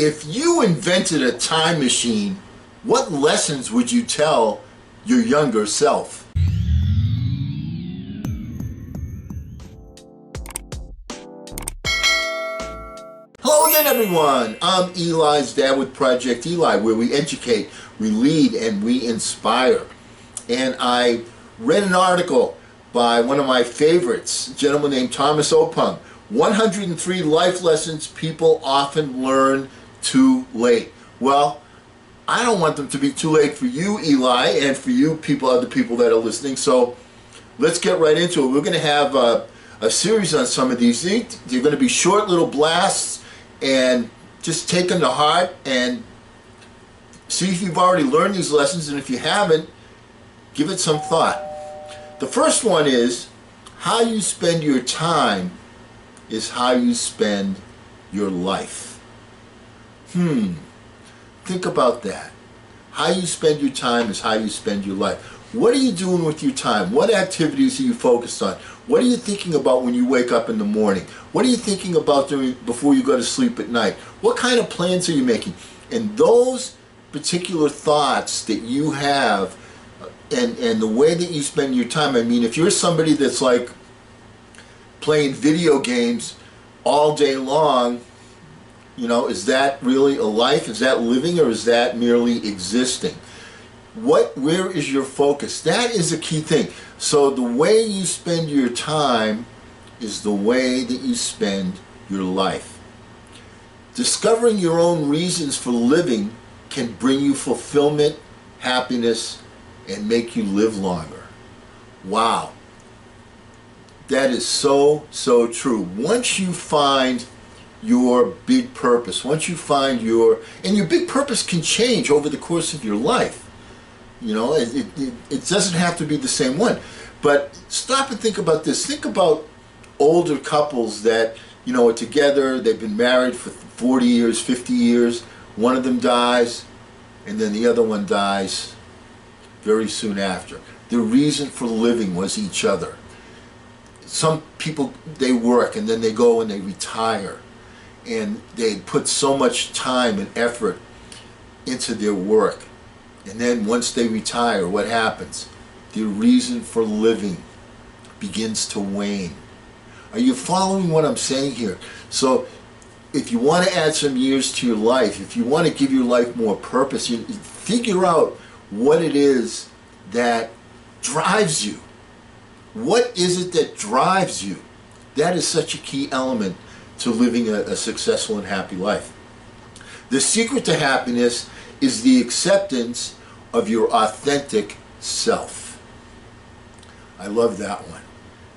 If you invented a time machine, what lessons would you tell your younger self? Hello again, everyone. I'm Eli's dad with Project Eli, where we educate, we lead, and we inspire. And I read an article by one of my favorites, a gentleman named Thomas Opung, 103 life lessons people often learn too late. Well, I don't want them to be too late for you, Eli, and for you people, other people that are listening. So let's get right into it. We're going to have a series on some of these. They're going to be short little blasts, and just take them to heart and see if you've already learned these lessons, and if you haven't, give it some thought. The first one is, how you spend your time is how you spend your life. Think about that. How you spend your time is how you spend your life. What are you doing with your time? What activities are you focused on? What are you thinking about when you wake up in the morning? What are you thinking about doing before you go to sleep at night? What kind of plans are you making? And those particular thoughts that you have and the way that you spend your time, I mean, if you're somebody that's like playing video games all day long, you know, is that really a life? Is that living, or is that merely existing? Where is your focus? That is a key thing. So the way you spend your time is the way that you spend your life. Discovering your own reasons for living can bring you fulfillment, happiness, and make you live longer. Wow. That is so, so true. Once you find your big purpose, once you find and your big purpose can change over the course of your life. You know, it doesn't have to be the same one. But stop and think about this. Think about older couples that, you know, are together, they've been married for 40 years, 50 years, one of them dies, and then the other one dies very soon after. Their reason for living was each other. Some people, they work and then they go and they retire, and they put so much time and effort into their work. And then once they retire, what happens? Their reason for living begins to wane. Are you following what I'm saying here? So if you want to add some years to your life, if you want to give your life more purpose, you figure out what it is that drives you. What is it that drives you? That is such a key element to living a successful and happy life. The secret to happiness is the acceptance of your authentic self. I love that one.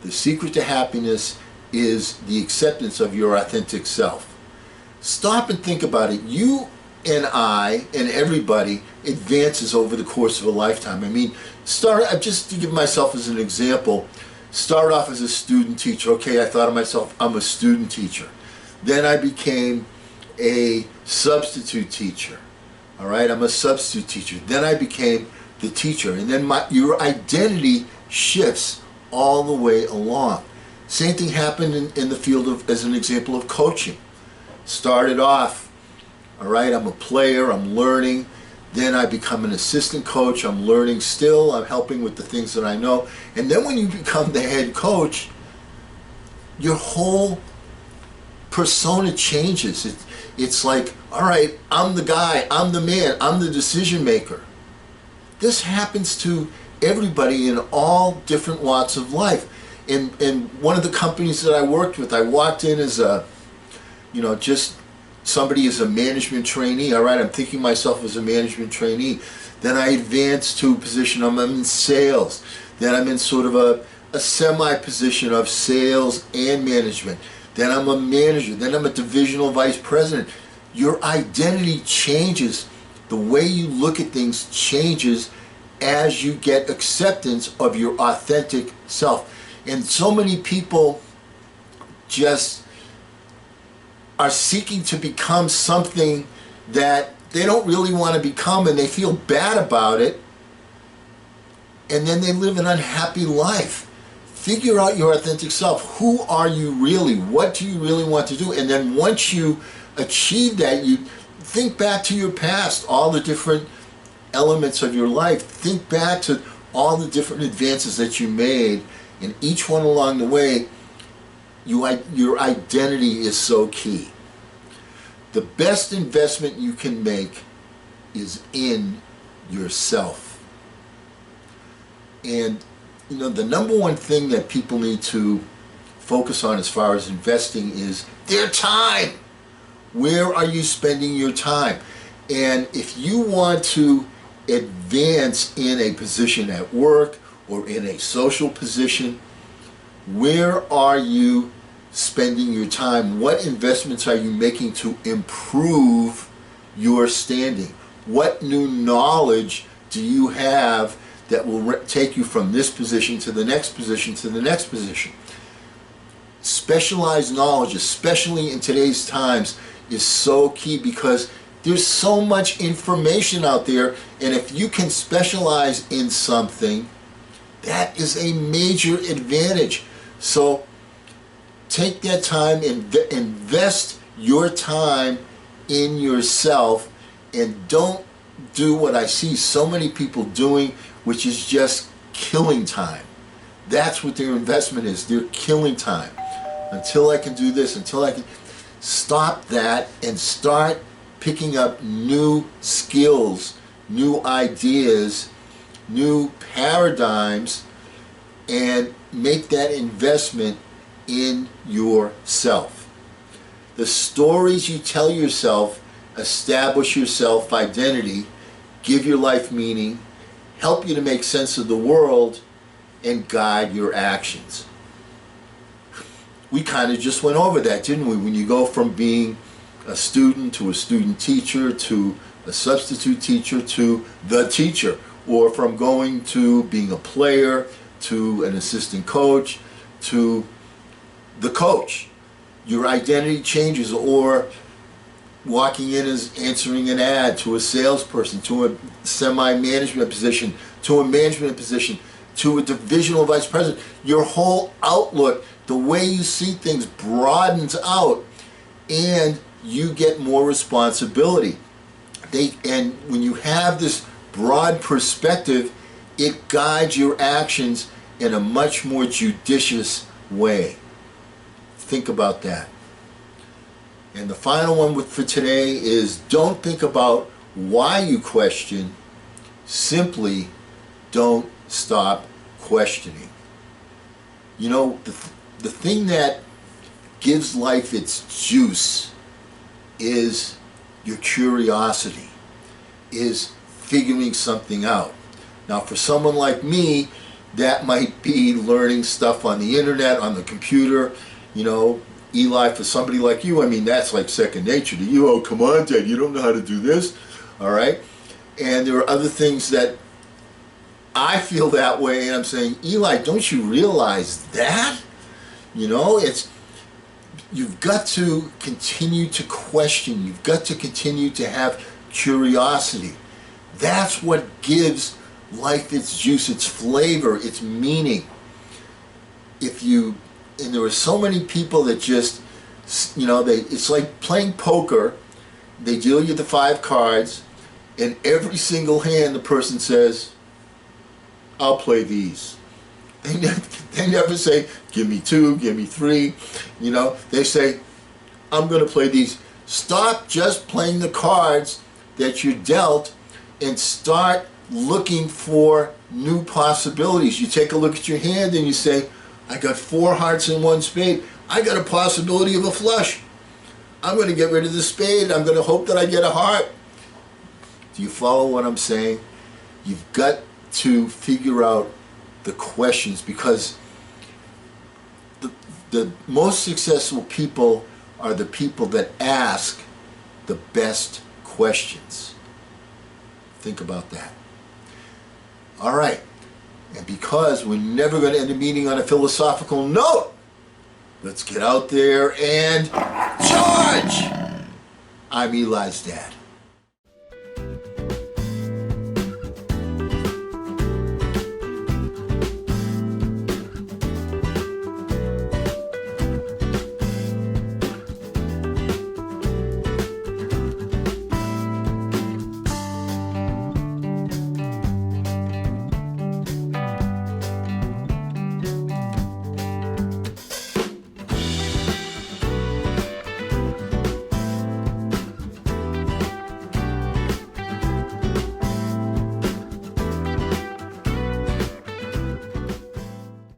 The secret to happiness is the acceptance of your authentic self. Stop and think about it. You and I and everybody advances over the course of a lifetime. I mean, just to give myself as an example, start off as a student teacher. Okay, I thought of myself, I'm a student teacher. Then I became a substitute teacher. All right, I'm a substitute teacher. Then I became the teacher, and then your identity shifts all the way along. Same thing happened in the field of, as an example, of coaching. Started off, all right, I'm a player, I'm learning. Then I become an assistant coach, I'm learning still, I'm helping with the things that I know. And then when you become the head coach, your whole persona changes. It's like, all right, I'm the guy, I'm the man, I'm the decision maker. This happens to everybody in all different walks of life. In one of the companies that I worked with, I walked in as a, you know, just somebody as a management trainee. All right, I'm thinking myself as a management trainee. Then I advanced to a position, I'm in sales. Then I'm in sort of a semi-position of sales and management. Then I'm a manager. Then I'm a divisional vice president. Your identity changes. The way you look at things changes as you get acceptance of your authentic self. And so many people just are seeking to become something that they don't really want to become, and they feel bad about it, and then they live an unhappy life. Figure out your authentic self. Who are you really? What do you really want to do? And then once you achieve that, think back to your past, all the different elements of your life. Think back to all the different advances that you made, and each one along the way, your identity is so key. The best investment you can make is in yourself. And the number one thing that people need to focus on as far as investing is their time. Where are you spending your time? And if you want to advance in a position at work or in a social position, where are you spending your time? What investments are you making to improve your standing? What new knowledge do you have that will take you from this position to the next position to the next position? Specialized knowledge, especially in today's times, is so key because there's so much information out there, and if you can specialize in something, that is a major advantage. So take that time and invest your time in yourself, and don't do what I see so many people doing, which is just killing time. That's what their investment is. They're killing time. Until I can do this, until I can... Stop that and start picking up new skills, new ideas, new paradigms, and make that investment in yourself. The stories you tell yourself establish your self-identity, give your life meaning, help you to make sense of the world, and guide your actions. We kind of just went over that, didn't we? When you go from being a student to a student teacher to a substitute teacher to the teacher, or from going to being a player to an assistant coach to the coach. Your identity changes, or walking in as answering an ad to a salesperson, to a semi-management position, to a management position, to a divisional vice president. Your whole outlook, the way you see things, broadens out, and you get more responsibility. And when you have this broad perspective, it guides your actions in a much more judicious way. Think about that. And the final one for today is, don't think about why you question, simply don't stop questioning. The thing that gives life its juice is your curiosity, is figuring something out. Now, for someone like me, that might be learning stuff on the internet, on the computer. Eli, for somebody like you, that's like second nature to you. Oh, come on, Dad, you don't know how to do this, all right? And there are other things that I feel that way, and I'm saying, Eli, don't you realize that? You've got to continue to question. You've got to continue to have curiosity. That's what gives life its juice, its flavor, its meaning. And there are so many people that just, it's like playing poker. They deal you the 5 cards, and every single hand the person says, I'll play these. They never say, give me 2, give me 3. They say, I'm going to play these. Stop just playing the cards that you're dealt and start looking for new possibilities. You take a look at your hand and you say, I got 4 hearts and 1 spade. I got a possibility of a flush. I'm going to get rid of the spade. I'm going to hope that I get a heart. Do you follow what I'm saying? You've got to figure out the questions, because the most successful people are the people that ask the best questions. Think about that. All right. And because we're never going to end a meeting on a philosophical note, let's get out there and charge! I'm Eli's dad.